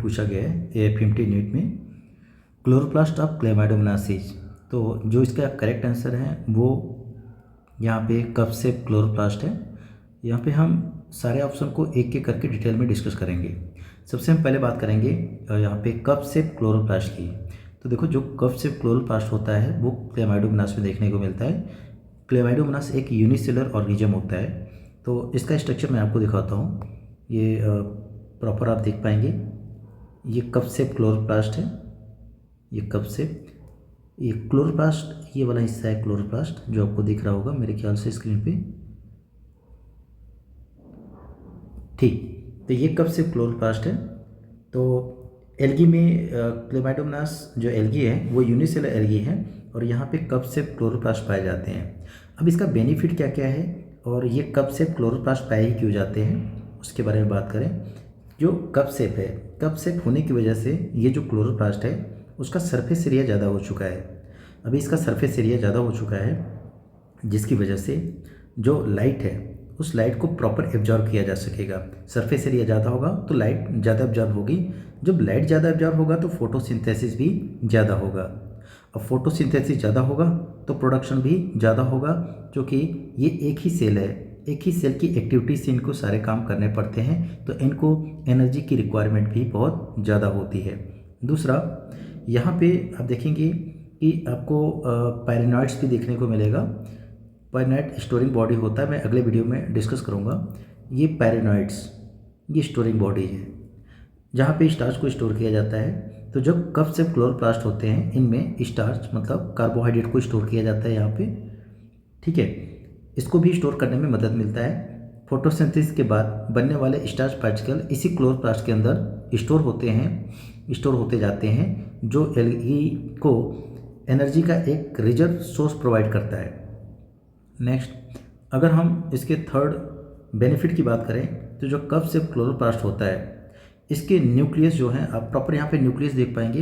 पूछा गया है AF50 यूनिट में, क्लोरोप्लास्ट ऑफ क्लेमाइडोमोनासिस। तो जो इसका करेक्ट आंसर है वो यहाँ पे कप शेप क्लोरोप्लास्ट है। यहाँ पे हम सारे ऑप्शन को एक एक करके डिटेल में डिस्कस करेंगे। सबसे हम पहले बात करेंगे यहाँ पे कप शेप क्लोरोप्लास्ट की। तो देखो, जो कप शेप क्लोरोप्लास्ट होता है वो क्लेमाइडोमोनास में देखने को मिलता है। क्लेमाइडोमोनास एक यूनिसेलुलर ऑर्गेनिज्म होता है। तो इसका स्ट्रक्चर मैं आपको दिखाता हूँ, ये प्रॉपर आप देख पाएंगे। ये कप शेप क्लोरोप्लास्ट है, ये कप शेप, ये क्लोरोप्लास्ट, ये वाला हिस्सा है क्लोरोप्लास्ट जो आपको दिख रहा होगा मेरे ख्याल से स्क्रीन पे। ठीक, तो ये कप शेप क्लोरोप्लास्ट है। तो एल्गी में क्लेमाइडोमोनास जो एल्गी है वो यूनिसेलुलर एल्गी है और यहाँ पे कप शेप क्लोरोप्लास्ट पाए जाते हैं। अब इसका बेनिफिट क्या क्या है और ये कप शेप क्लोरोप्लास्ट पाए ही क्यों जाते हैं उसके बारे में बात करें। जो कप शेप है, कप शेप होने की वजह से ये जो क्लोरोप्लास्ट है उसका सरफेस एरिया ज़्यादा हो चुका है। अभी इसका सरफेस एरिया ज़्यादा हो चुका है जिसकी वजह से जो लाइट है उस लाइट को प्रॉपर एब्जॉर्ब किया जा सकेगा। सरफेस एरिया ज़्यादा होगा तो लाइट ज़्यादा एब्जॉर्ब होगी। जब लाइट ज़्यादा एब्जॉर्ब होगा तो फोटोसिंथेसिस भी ज़्यादा होगा। अब फोटोसिंथेसिस ज़्यादा होगा तो प्रोडक्शन भी ज़्यादा होगा, क्योंकि ये एक ही सेल है, एक ही सेल की एक्टिविटी से इनको सारे काम करने पड़ते हैं, तो इनको एनर्जी की रिक्वायरमेंट भी बहुत ज़्यादा होती है। दूसरा, यहाँ पे आप देखेंगे कि आपको पायरेनॉइड्स भी देखने को मिलेगा। पायरेनॉइड स्टोरिंग बॉडी होता है, मैं अगले वीडियो में डिस्कस करूँगा। ये पायरेनॉइड्स, ये स्टोरिंग बॉडी है जहाँ पे स्टार्च को स्टोर किया जाता है। तो जब कप शेप क्लोरोप्लास्ट होते हैं इनमें स्टार्च मतलब कार्बोहाइड्रेट को स्टोर किया जाता है यहाँ पे, ठीक है। इसको भी स्टोर करने में मदद मिलता है। फोटोसिंथेसिस के बाद बनने वाले स्टार्च पार्टिकल इसी क्लोरोप्लास्ट के अंदर स्टोर होते हैं, स्टोर होते जाते हैं, जो एल्गी को एनर्जी का एक रिजर्व सोर्स प्रोवाइड करता है। नेक्स्ट, अगर हम इसके थर्ड बेनिफिट की बात करें तो जो कप शेप क्लोरोप्लास्ट होता है इसके न्यूक्लियस जो है, आप प्रॉपर यहाँ पे न्यूक्लियस देख पाएंगे।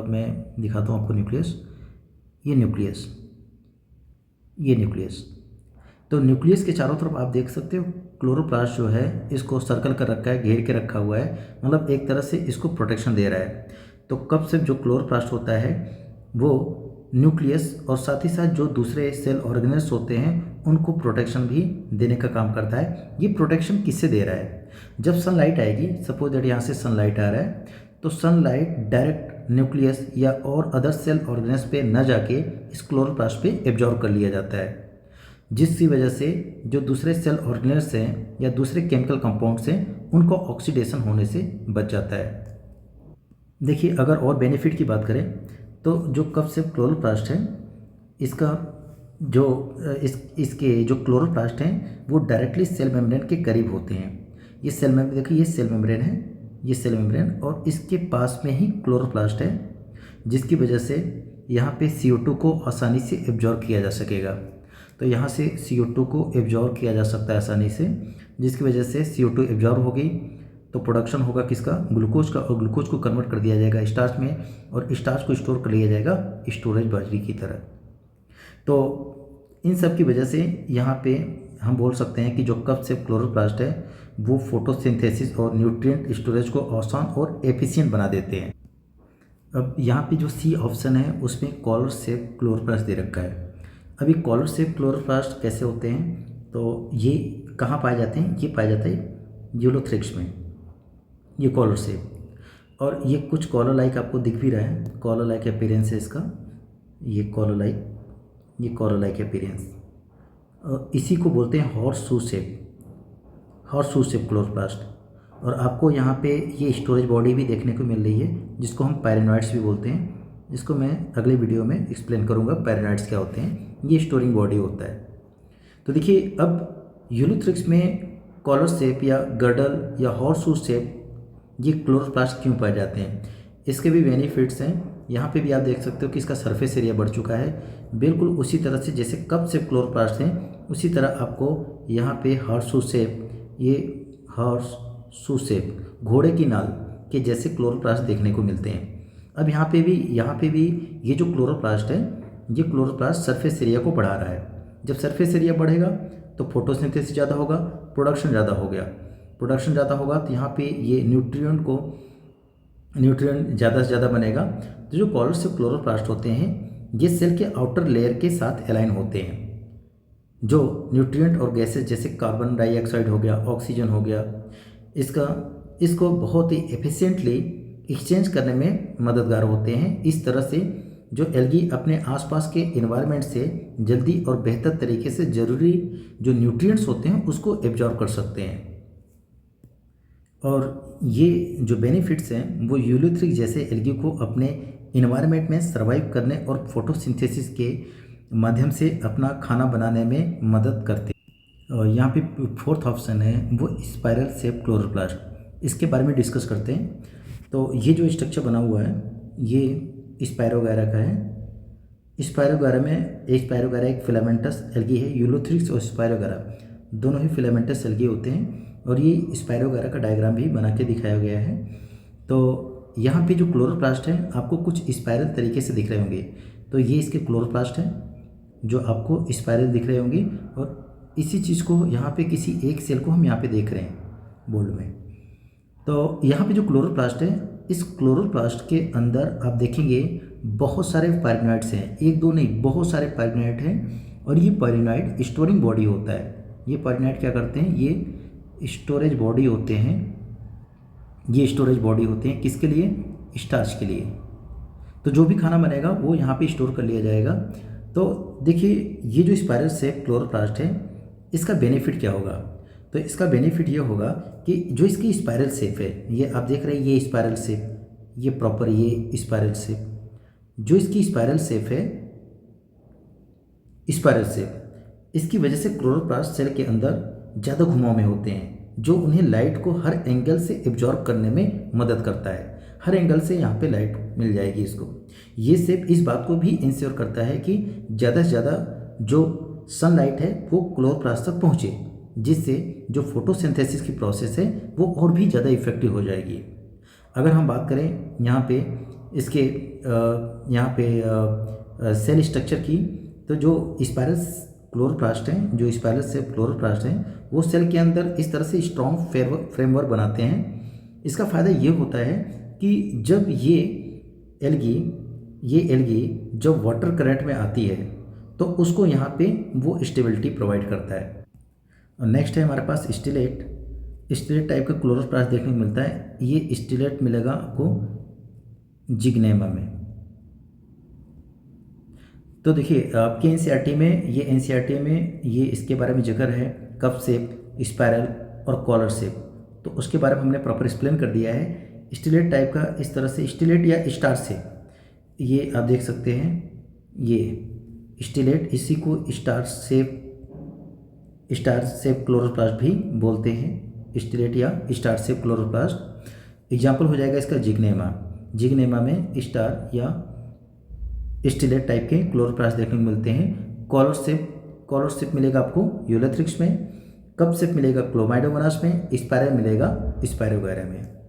मैं दिखाता हूँ आपको न्यूक्लियस, ये न्यूक्लियस, ये न्यूक्लियस। तो न्यूक्लियस के चारों तरफ आप देख सकते हो क्लोरोप्लास्ट जो है इसको सर्कल कर रखा है, घेर के रखा हुआ है, मतलब एक तरह से इसको प्रोटेक्शन दे रहा है। तो कप शेप जो क्लोरोप्लास्ट होता है वो न्यूक्लियस और साथ ही साथ जो दूसरे सेल ऑर्गेनेल्स होते हैं उनको प्रोटेक्शन भी देने का काम करता है। ये प्रोटेक्शन किससे दे रहा है, जब सनलाइट आएगी, सपोज दैट यहाँ से सनलाइट आ रहा है, तो सनलाइट डायरेक्ट न्यूक्लियस या और अदर सेल ऑर्गेनेल्स पे न जाके इस क्लोरोप्लास्ट पे एब्जॉर्ब कर लिया जाता है, जिसकी वजह से जो दूसरे सेल ऑर्गेनेल्स हैं या दूसरे केमिकल कंपाउंड्स हैं उनको ऑक्सीडेशन होने से बच जाता है। देखिए, अगर और बेनिफिट की बात करें तो जो कप शेप क्लोरोप्लास्ट है इसका जो इसके जो क्लोरोप्लास्ट हैं वो डायरेक्टली सेल मेम्ब्रेन के करीब होते हैं। ये सेल मेम्ब्रेन, देखिए ये सेल मेम्ब्रेन है, ये सेल मेम्ब्रेन, और इसके पास में ही क्लोरोप्लास्ट है, जिसकी वजह से यहाँ पे CO2 को आसानी से एब्जॉर्ब किया जा सकेगा। तो यहाँ से CO2 को एब्जॉर्ब किया जा सकता है आसानी से, जिसकी वजह से CO2 एब्जॉर्ब होगी तो प्रोडक्शन होगा किसका, ग्लूकोज का, और ग्लूकोज को कन्वर्ट कर दिया जाएगा स्टार्च में और स्टार्च को स्टोर कर लिया जाएगा स्टोरेज बाजरी की तरह। तो इन सब की वजह से यहाँ पे हम बोल सकते हैं कि जो कप शेप क्लोरोप्लास्ट है वो फोटोसिंथेसिस और न्यूट्रिएंट स्टोरेज को आसान और एफिशिएंट बना देते हैं। अब यहाँ पे जो सी ऑप्शन है उसमें कॉलर शेप क्लोरोप्लास्ट दे रखा है। अभी कॉलर शेप क्लोरोप्लास्ट कैसे होते हैं, तो ये कहाँ पाए जाते हैं, ये पाया जाता है यूलोथ्रिक्स में, ये कॉलर शेप, और ये कुछ कॉलर लाइक आपको दिख भी रहा है, कॉलर लाइक अपीयरेंस है इसका, ये कॉलर लाइक, ये कॉलर लाइक अपीयरेंस, और इसी को बोलते हैं horse shoe shape, horse shoe shape chloroplast. और आपको यहाँ पे ये स्टोरेज बॉडी भी देखने को मिल रही है जिसको हम पायरेनॉइड्स भी बोलते हैं, जिसको मैं अगले वीडियो में एक्सप्लेन करूँगा पायरेनॉइड्स क्या होते हैं। ये स्टोरिंग बॉडी होता है। तो देखिए, अब यूलोथ्रिक्स में कॉलर शेप या गर्डल या हॉर्स शू शेप ये क्लोरोप्लास्ट क्यों पाए जाते हैं, इसके भी बेनिफिट्स हैं। यहाँ पे भी आप देख सकते हो कि इसका सरफेस एरिया बढ़ चुका है, बिल्कुल उसी तरह से जैसे कप शेप क्लोरोप्लास्ट हैं उसी तरह आपको यहाँ पे हॉर्स शू शेप, ये हॉर्स शू शेप घोड़े की नाल के जैसे क्लोरोप्लास्ट देखने को मिलते हैं। अब यहाँ पे भी ये जो क्लोरोप्लास्ट है ये क्लोरोप्लास्ट सरफेस एरिया को बढ़ा रहा है। जब सरफेस एरिया बढ़ेगा तो फोटोसिंथेसिस ज़्यादा होगा, प्रोडक्शन ज़्यादा हो गया, प्रोडक्शन ज़्यादा होगा तो यहाँ पे ये न्यूट्रिएंट को न्यूट्रिएंट ज़्यादा से ज़्यादा बनेगा। तो जो कॉलर से क्लोरोप्लास्ट होते हैं ये सेल के आउटर लेयर के साथ अलाइन होते हैं। जो न्यूट्रिएंट और गैसेस जैसे कार्बन डाइऑक्साइड हो गया, ऑक्सीजन हो गया, इसको बहुत ही एफिशिएंटली एक्सचेंज करने में मददगार होते हैं। इस तरह से जो एल्गी अपने आसपास के एनवायरनमेंट से जल्दी और बेहतर तरीके से ज़रूरी जो न्यूट्रिएंट्स होते हैं उसको एब्जॉर्ब कर सकते हैं। और ये जो बेनिफिट्स हैं वो यूलोथ्रिक जैसे एल्गी को अपने इन्वायरमेंट में सर्वाइव करने और फोटोसिंथेसिस के माध्यम से अपना खाना बनाने में मदद करते हैं। और यहाँ पे फोर्थ ऑप्शन है वो स्पाइरल शेप क्लोरोप्लास्ट, इसके बारे में डिस्कस करते हैं। तो ये जो स्ट्रक्चर बना हुआ है ये स्पाइरोगायरा का है। स्पाइरोगायरा एक फिलामेंटस एल्गी है। यूलोथ्रिक्स और स्पाइरोगायरा दोनों ही फिलामेंटस एल्गी होते हैं और ये स्पाइरोगायरा का डायग्राम भी बना के दिखाया गया है। तो यहाँ पे जो क्लोरोप्लास्ट है आपको कुछ स्पाइरल तरीके से दिख रहे होंगे। तो ये इसके क्लोरोप्लास्ट हैं जो आपको स्पाइरल दिख रहे होंगे और इसी चीज़ को यहाँ पे किसी एक सेल को हम यहाँ पे देख रहे हैं बोल्ड में। तो यहाँ पे जो क्लोरोप्लास्ट है इस क्लोरोप्लास्ट के अंदर आप देखेंगे बहुत सारे पाइरिनॉइड्स हैं, एक दो नहीं बहुत सारे पाइरिनॉइड हैं। और ये पाइरिनॉइड स्टोरिंग बॉडी होता है। ये पाइरिनॉइड क्या करते हैं, ये स्टोरेज बॉडी होते हैं। ये स्टोरेज बॉडी होते हैं किसके लिए, स्टार्च के लिए। तो जो भी खाना बनेगा वो यहाँ पे स्टोर कर लिया जाएगा। तो देखिए ये जो स्पाइरल शेप क्लोरोप्लास्ट है इसका बेनिफिट क्या होगा। तो इसका बेनिफिट ये होगा कि जो इसकी स्पाइरल शेप है, ये आप देख रहे हैं ये स्पाइरल शेप, ये प्रॉपर ये स्पाइरल शेप, जो इसकी स्पाइरल शेप है स्पाइरल शेप, इसकी वजह से क्लोरोप्लास्ट सेल के अंदर ज़्यादा घुमाव में होते हैं जो उन्हें लाइट को हर एंगल से एब्जॉर्ब करने में मदद करता है। हर एंगल से यहाँ पे लाइट मिल जाएगी इसको। ये शेप इस बात को भी इंश्योर करता है कि ज़्यादा से ज़्यादा जो सनलाइट है वो क्लोरोप्लास्ट तक पहुँचे, जिससे जो फोटोसिंथेसिस की प्रोसेस है वो और भी ज़्यादा इफेक्टिव हो जाएगी। अगर हम बात करें यहाँ पे इसके सेल स्ट्रक्चर की, तो जो स्पाइरल क्लोरोप्लास्ट हैं, जो स्पाइरल से क्लोरोप्लास्ट हैं वो सेल के अंदर इस तरह से स्ट्रॉन्ग फ्रेमवर्क बनाते हैं। इसका फ़ायदा ये होता है कि जब ये एल्गी जब वाटर करंट में आती है तो उसको यहाँ पे वो स्टेबिलिटी प्रोवाइड करता है। और नेक्स्ट है हमारे पास स्टिलेट टाइप का क्लोरोप्लास्ट देखने को मिलता है। ये स्टिलेट मिलेगा आपको जिग्नेमा में। तो देखिए आपके एनसीईआरटी में ये इसके बारे में जिक्र है, कप शेप, स्पाइरल और कॉलर शेप। तो उसके बारे में हमने प्रॉपर एक्सप्लेन कर दिया है। स्टिलेट टाइप का इस तरह से स्टिलेट या स्टार शेप, ये आप देख सकते हैं ये स्टिलेट, इसी को स्टार शेप क्लोरोप्लास्ट भी बोलते हैं, स्टिलेट या स्टार शेप क्लोरोप्लास्ट। एग्जाम्पल हो जाएगा इसका जिग्नेमा में स्टार या स्टिलेट टाइप के क्लोरोप्लास्ट देखने को मिलते हैं। कॉलर शेप मिलेगा आपको यूलोथ्रिक्स में, कप शेप मिलेगा क्लोमाइडोमोनास में, स्पाइरल मिलेगा स्पाइरोगायरा में।